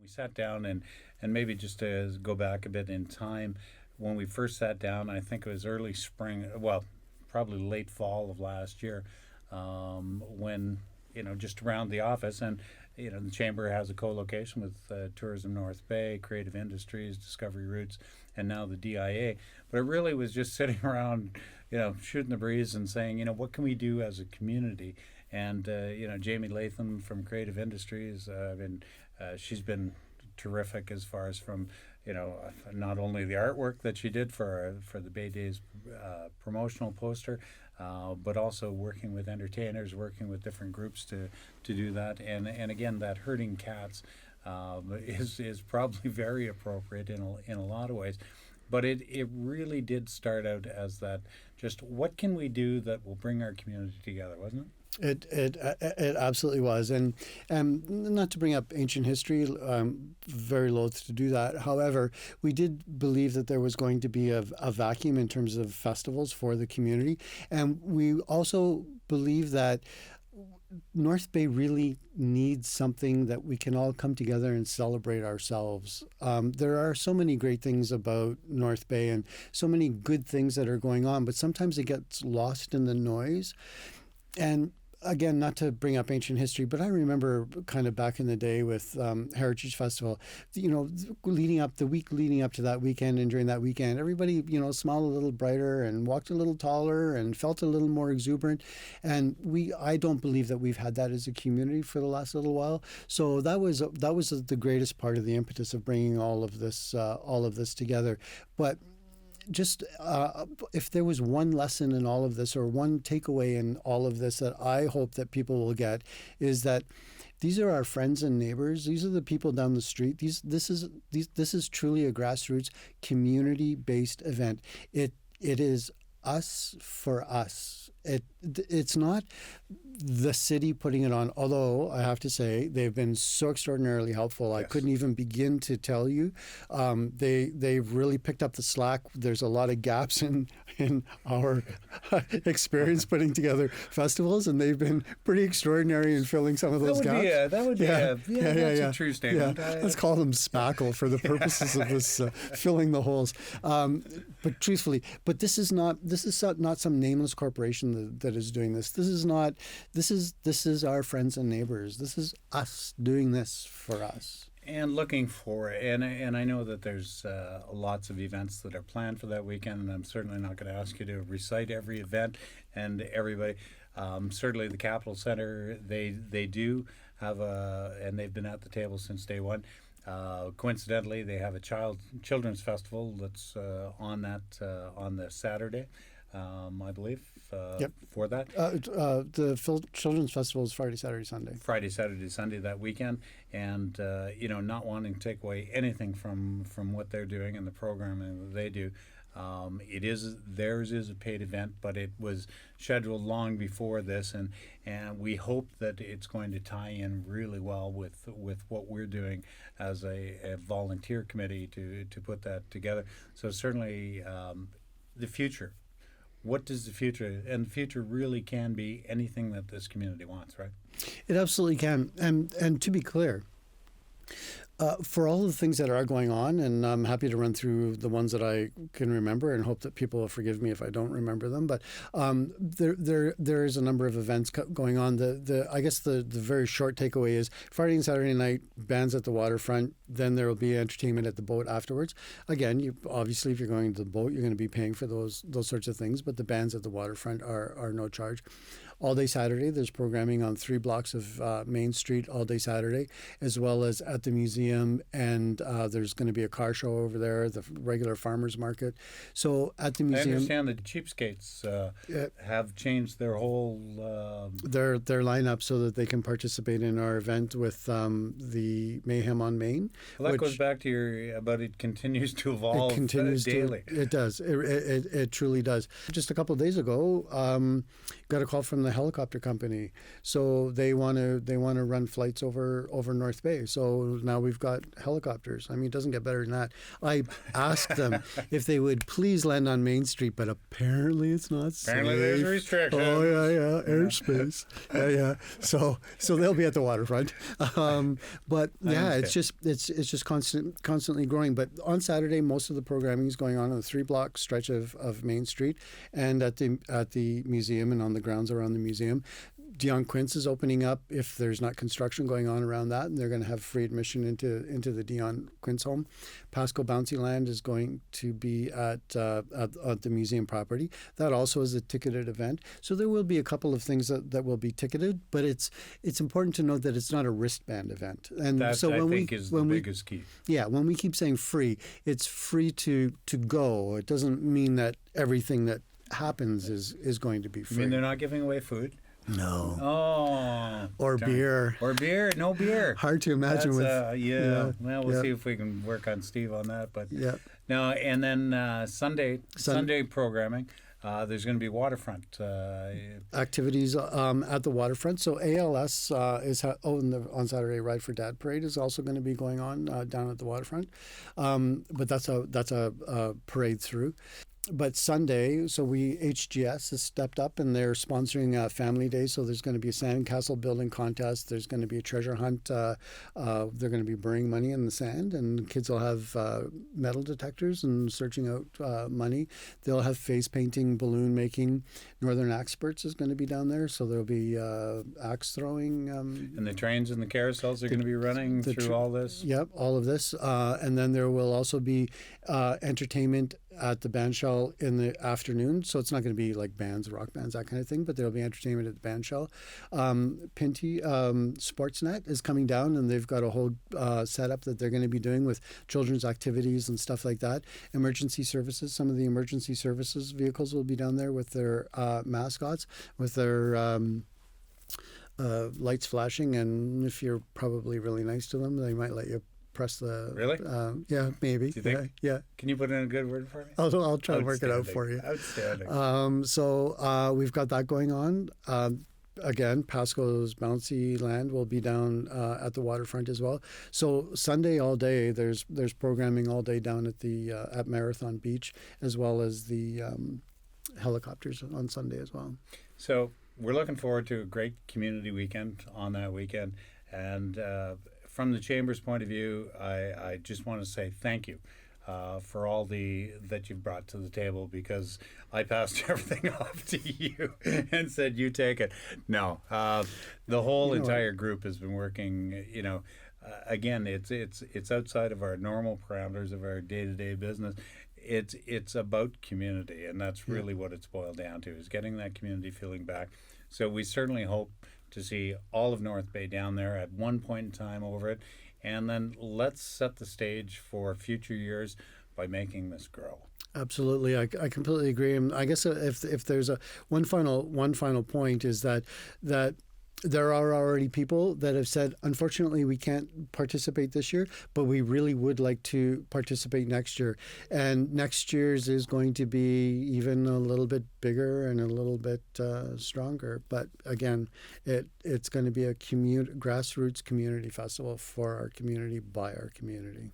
We sat down and maybe just to go back a bit in time, when we first sat down, I think it was early spring, well, probably late fall of last year, when, just around the office. And, the Chamber has a co-location with Tourism North Bay, Creative Industries, Discovery Routes, and now the DIA. But it really was just sitting around, shooting the breeze and saying, what can we do as a community? And, Jamie Latham from Creative Industries, she's been terrific as far as from, not only the artwork that she did for the Bay Days promotional poster, but also working with entertainers, working with different groups to do that. And again, that herding cats is probably very appropriate in a lot of ways. But it really did start out as that, just what can we do that will bring our community together, wasn't it? It absolutely was, and not to bring up ancient history, very loath to do that. However, we did believe that there was going to be a vacuum in terms of festivals for the community, and we also believe that North Bay really needs something that we can all come together and celebrate ourselves. There are so many great things about North Bay and so many good things that are going on, but sometimes it gets lost in the noise. And again, not to bring up ancient history, but I remember kind of back in the day with Heritage Festival, the week leading up to that weekend and during that weekend, everybody, smiled a little brighter and walked a little taller and felt a little more exuberant. And I don't believe that we've had that as a community for the last little while. So that was the greatest part of the impetus of bringing all of this together. But just if there was one lesson in all of this or one takeaway in all of this that I hope that people will get is that these are our friends and neighbors. These are the people down the street. This is truly a grassroots community-based event. It is us for us. It's not the city putting it on, although I have to say they've been so extraordinarily helpful. Yes. I couldn't even begin to tell you. They've really picked up the slack. There's a lot of gaps in our experience putting together festivals, and they've been pretty exordinary in filling some of those gaps. That's a true statement. Yeah. Let's call them spackle for the purposes of this filling the holes. But truthfully, this is not some nameless corporation that is doing this. This is our friends and neighbors. This is us doing this for us. And looking for it. And I know that there's lots of events that are planned for that weekend, and I'm certainly not going to ask you to recite every event and everybody. Certainly the Capitol Centre, they do have and they've been at the table since day one. Coincidentally, they have a children's festival that's on the Saturday. I believe, for that. The Children's Festival is Friday, Saturday, Sunday. Friday, Saturday, Sunday that weekend. And, not wanting to take away anything from what they're doing and the programming that they do. Theirs is a paid event, but it was scheduled long before this, and we hope that it's going to tie in really well with what we're doing as a volunteer committee to put that together. So certainly the future. What does the future, and the future really can be anything that this community wants, right? It absolutely can. And to be clear, for all the things that are going on, and I'm happy to run through the ones that I can remember and hope that people will forgive me if I don't remember them. But there is a number of events going on. I guess the very short takeaway is Friday and Saturday night, bands at the waterfront. Then there will be entertainment at the boat afterwards. Again, obviously, if you're going to the boat, you're going to be paying for those sorts of things. But the bands at the waterfront are no charge. All day Saturday, there's programming on 3 blocks of Main Street all day Saturday, as well as at the museum. And there's going to be a car show over there, the regular farmers market. So at the museum, I understand the cheapskates have changed their whole their lineup so that they can participate in our event with the Mayhem on Main. Well, that goes back to about it continues to evolve. It continues daily. It does. It truly does. Just a couple of days ago, got a call from the helicopter company, so they want to run flights over North Bay. So now we've got helicopters. I mean, it doesn't get better than that. I asked them if they would please land on Main Street, but apparently it's not safe. Apparently there's restrictions. Oh yeah, airspace. Yeah. So they'll be at the waterfront. But yeah, it's just constantly growing. But on Saturday, most of the programming is going on the 3-block stretch of Main Street, and at the museum and on the grounds around the museum. Dion Quince is opening up if there's not construction going on around that, and they're going to have free admission into the Dion Quince home. Pasco Bouncy Land is going to be at the museum property. That also is a ticketed event. So there will be a couple of things that will be ticketed, but it's important to note that it's not a wristband event. And that, so I think, is the biggest key. Yeah, when we keep saying free, it's free to go. It doesn't mean that everything that happens is going to be free. I mean, they're not giving away food? No. Oh. Or beer. Or beer. No beer. Hard to imagine with. Well, we'll see if we can work on Steve on that. But no, and then Sunday programming. There's going to be waterfront activities at the waterfront. So ALS on Saturday, Ride for Dad parade is also going to be going on down at the waterfront. But that's a parade through. But Sunday, so HGS has stepped up and they're sponsoring Family Day. So there's going to be a sandcastle building contest. There's going to be a treasure hunt. They're going to be burying money in the sand, and kids will have metal detectors and searching out money. They'll have face painting, balloon making. Northern Experts is going to be down there, so there'll be axe throwing. And the trains and the carousels are going to be running through all this? Yep, all of this. And then there will also be entertainment at the bandshell in the afternoon. So it's not going to be like bands, rock bands, that kind of thing, but there'll be entertainment at the bandshell. Pinty Sportsnet is coming down, and they've got a whole setup that they're going to be doing with children's activities and stuff like that. Emergency services, some of the emergency services vehicles will be down there with their mascots, with their lights flashing, and if you're probably really nice to them, they might let you press the... Really? Yeah, maybe. Do you think? Yeah. Can you put in a good word for me? I'll try to work it out for you. Outstanding. So we've got that going on. Again, Pasco's Bouncy Land will be down at the waterfront as well. So Sunday all day, there's programming all day down at Marathon Beach, as well as the helicopters on Sunday as well. So we're looking forward to a great community weekend on that weekend. And from the Chamber's point of view, I just want to say thank you for all that you've brought to the table, because I passed everything off to you and said, you take it. No, the whole entire group has been working, again, it's outside of our normal parameters of our day-to-day business. It's about community, and that's really what it's boiled down to, is getting that community feeling back. So we certainly hope to see all of North Bay down there at one point in time over it, and then let's set the stage for future years by making this grow. Absolutely, I completely agree. And I guess if there's one final point is that there are already people that have said, unfortunately, we can't participate this year, but we really would like to participate next year. And next year's is going to be even a little bit bigger and a little bit stronger. But again, it's going to be a grassroots community festival for our community, by our community.